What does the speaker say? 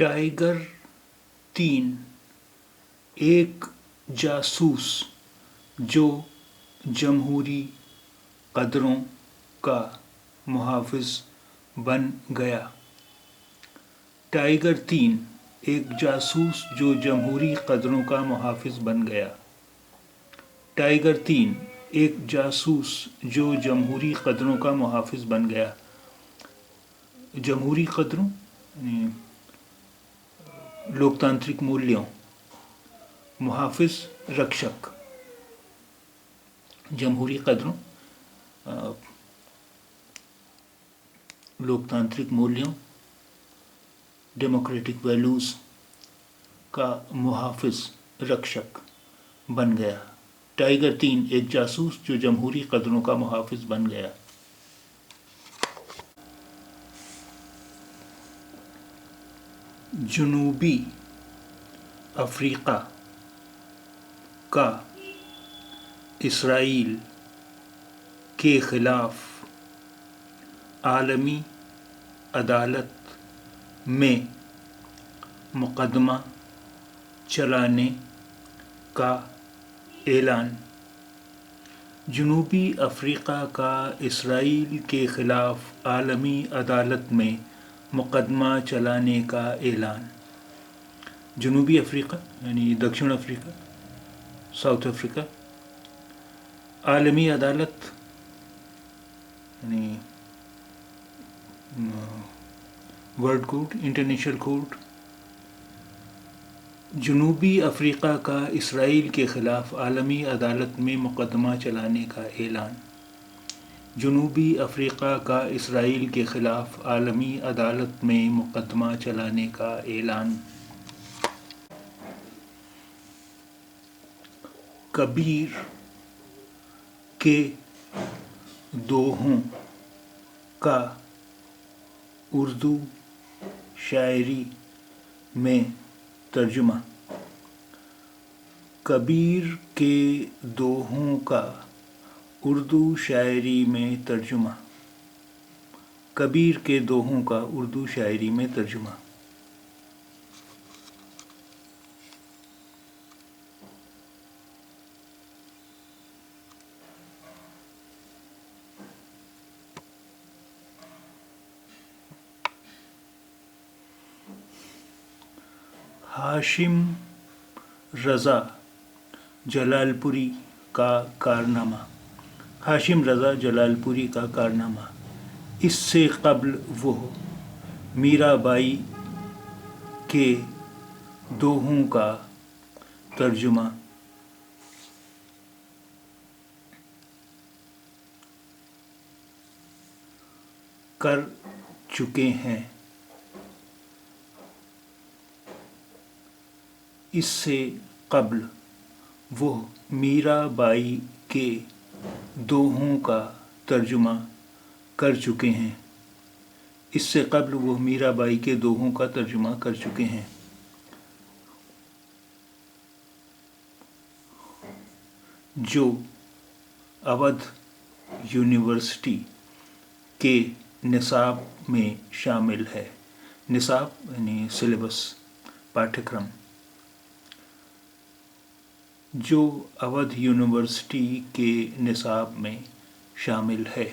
Tiger 3 ایک جاسوس جو جمہوری قدروں کا محافظ بن گیا۔ ٹائیگر 3 ایک جاسوس جو جمہوری قدروں کا محافظ بن گیا۔ ٹائیگر 3 ایک جاسوس جو جمہوری قدروں کا محافظ بن گیا۔ جمہوری قدروں لوکتانترک مولیوں، محافظ رکشک۔ جمہوری قدروں لوکتانترک مولیوں، ڈیموکریٹک ویلیوز کا محافظ رکشک بن گیا۔ ٹائیگر 3 ایک جاسوس جو جمہوری قدروں کا محافظ بن گیا۔ جنوبی افریقہ کا اسرائیل کے خلاف عالمی عدالت میں مقدمہ چلانے کا اعلان۔ جنوبی افریقہ کا اسرائیل کے خلاف عالمی عدالت میں مقدمہ چلانے کا اعلان۔ جنوبی افریقہ یعنی دکشن افریقہ، ساؤتھ افریقہ، عالمی عدالت یعنی ورلڈ کورٹ، انٹرنیشنل کورٹ۔ جنوبی افریقہ کا اسرائیل کے خلاف عالمی عدالت میں مقدمہ چلانے کا اعلان۔ جنوبی افریقہ کا اسرائیل کے خلاف عالمی عدالت میں مقدمہ چلانے کا اعلان۔ کبیر کے دوہوں کا اردو شاعری میں ترجمہ۔ کبیر کے دوہوں کا اردو شاعری میں ترجمہ۔ کبیر کے دوہوں کا اردو شاعری میں ترجمہ۔ ہاشم رضا جلال پوری کا کارنامہ۔ ہاشم رضا جلال پوری کا کارنامہ۔ اس سے قبل وہ میرا بائی کے دوہوں کا ترجمہ کر چکے ہیں۔ اس سے قبل وہ میرا بائی کے دوہوں کا ترجمہ کر چکے ہیں۔ اس سے قبل وہ میرا بائی کے دوہوں کا ترجمہ کر چکے ہیں۔ جو اودھ یونیورسٹی کے نصاب میں شامل ہے۔ نصاب یعنی سلیبس، پاٹھکرم۔ جو اودھ یونیورسٹی کے نصاب میں شامل ہے۔